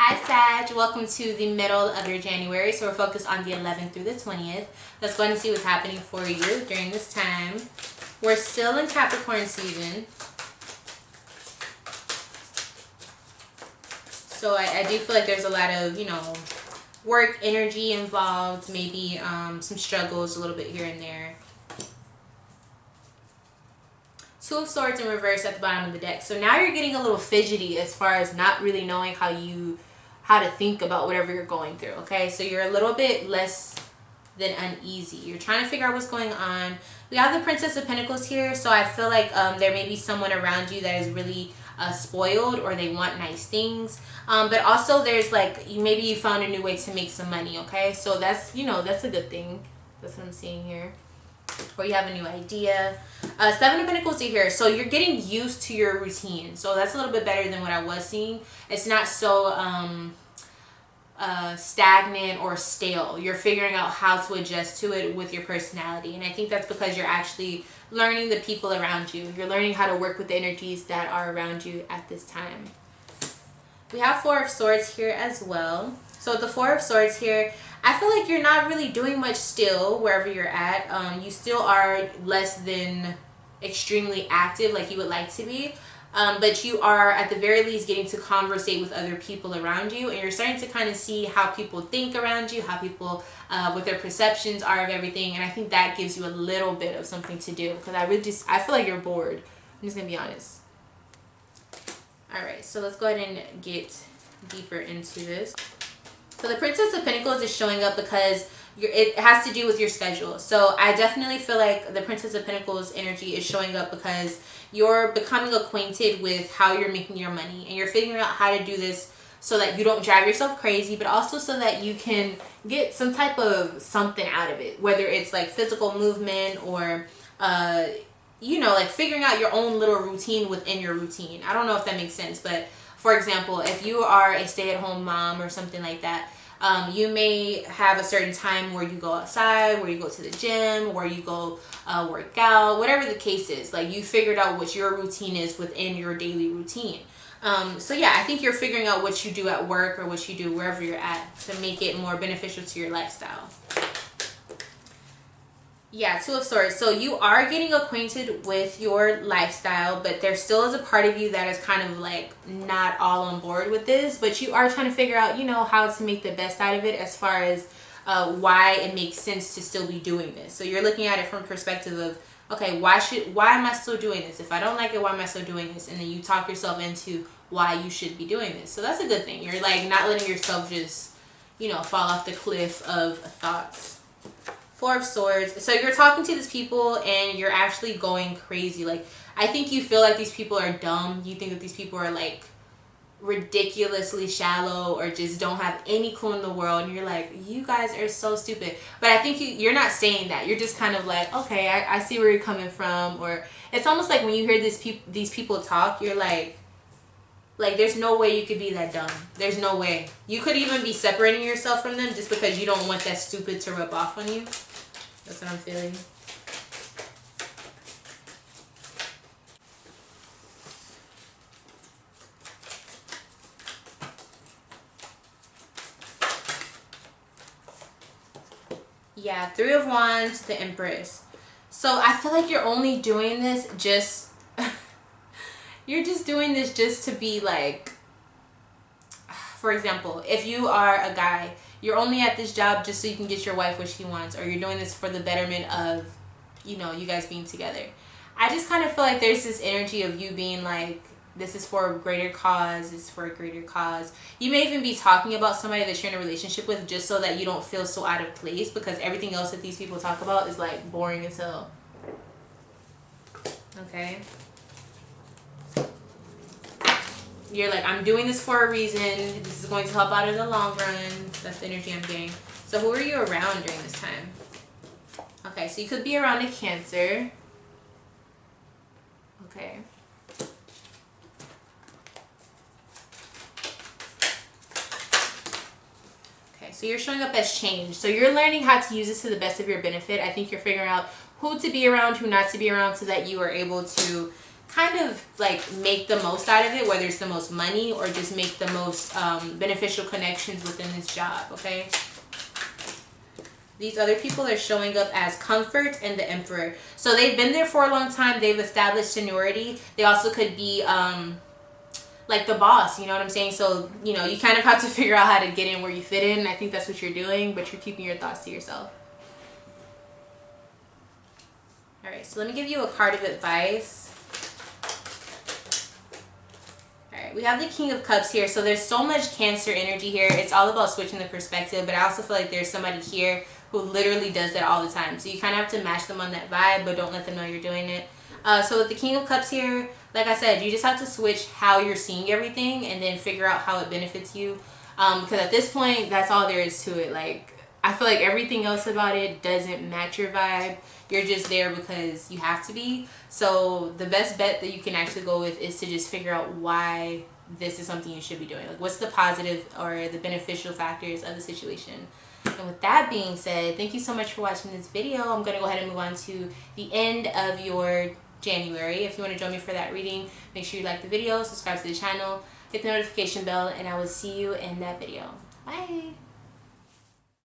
Hi Sag, welcome to the middle of your January. So we're focused on the 11th through the 20th. Let's go ahead and see what's happening for you during this time. We're still in Capricorn season. So I do feel like there's a lot of, work energy involved, maybe some struggles a little bit here and there. Two of Swords in reverse at the bottom of the deck. So now you're getting a little fidgety as far as not really knowing how to think about whatever you're going through. Okay, so you're a little bit less than uneasy. You're trying to figure out what's going on. We have the Princess of Pentacles here, so I feel like there may be someone around you that is really spoiled, or they want nice things. But also there's like maybe you found a new way to make some money. Okay, so that's that's a good thing. That's what I'm seeing here. Or you have a new idea. Seven of Pentacles are here, so you're getting used to your routine, so that's a little bit better than what I was seeing. It's not so stagnant or stale. You're figuring out how to adjust to it with your personality, and I think that's because you're actually learning the people around you. You're learning how to work with the energies that are around you at this time. We have Four of Swords here as well. So the Four of Swords here, I feel like you're not really doing much still wherever you're at. You still are less than extremely active like you would like to be. But you are at the very least getting to conversate with other people around you, and you're starting to kind of see how people think around you, how people, what their perceptions are of everything. And I think that gives you a little bit of something to do, because I feel like you're bored. I'm just going to be honest. All right, so let's go ahead and get deeper into this. So the Princess of Pentacles is showing up because it has to do with your schedule. So I definitely feel like the Princess of Pentacles energy is showing up because you're becoming acquainted with how you're making your money, and you're figuring out how to do this so that you don't drive yourself crazy, but also so that you can get some type of something out of it, whether it's like physical movement or like figuring out your own little routine within your routine. I don't know if that makes sense, but for example, if you are a stay-at-home mom or something like that, you may have a certain time where you go outside, where you go to the gym, where you go work out, whatever the case is. Like, you figured out what your routine is within your daily routine. So yeah, I think you're figuring out what you do at work or what you do wherever you're at to make it more beneficial to your lifestyle. Yeah, Two of Swords. So you are getting acquainted with your lifestyle, but there still is a part of you that is kind of like not all on board with this, but you are trying to figure out, how to make the best out of it as far as why it makes sense to still be doing this. So you're looking at it from a perspective of, okay, why am I still doing this? If I don't like it, why am I still doing this? And then you talk yourself into why you should be doing this. So that's a good thing. You're like not letting yourself just, fall off the cliff of thoughts. Four of Swords. So you're talking to these people and you're actually going crazy. Like, I think you feel like these people are dumb. You think that these people are like ridiculously shallow or just don't have any clue in the world, and you're like, you guys are so stupid. But I think you're not saying that. You're just kind of like, okay, I see where you're coming from. Or it's almost like when you hear these people talk, you're like there's no way you could be that dumb. There's no way. You could even be separating yourself from them just because you don't want that stupid to rub off on you. That's what I'm feeling. Yeah, Three of Wands, the Empress. So I feel like you're only doing this just... you're just doing this just to be like... For example, if you are a guy, you're only at this job just so you can get your wife what she wants, or you're doing this for the betterment of, you guys being together. I just kind of feel like there's this energy of you being like, this is for a greater cause, this is for a greater cause. You may even be talking about somebody that you're in a relationship with just so that you don't feel so out of place, because everything else that these people talk about is like boring as hell. Okay? You're like, I'm doing this for a reason. This is going to help out in the long run. That's the energy I'm getting. So who are you around during this time? Okay, so you could be around a Cancer. Okay. Okay, so you're showing up as change. So you're learning how to use this to the best of your benefit. I think you're figuring out who to be around, who not to be around, so that you are able to kind of like make the most out of it, whether it's the most money or just make the most beneficial connections within this job, okay? These other people are showing up as Comfort and the Emperor. So they've been there for a long time. They've established seniority. They also could be like the boss, you know what I'm saying? So, you know, you kind of have to figure out how to get in where you fit in. I think that's what you're doing, but you're keeping your thoughts to yourself. All right, so let me give you a card of advice. We have the King of Cups here. So there's so much Cancer energy here. It's all about switching the perspective, but I also feel like there's somebody here who literally does that all the time. So you kind of have to match them on that vibe, but don't let them know you're doing it. So with the King of Cups here, like I said, you just have to switch how you're seeing everything and then figure out how it benefits you. Because at this point, that's all there is to it. Like, I feel like everything else about it doesn't match your vibe. You're just there because you have to be. So the best bet that you can actually go with is to just figure out why this is something you should be doing. Like, what's the positive or the beneficial factors of the situation? And with that being said, thank you so much for watching this video. I'm going to go ahead and move on to the end of your January. If you want to join me for that reading, make sure you like the video, subscribe to the channel, hit the notification bell, and I will see you in that video. Bye!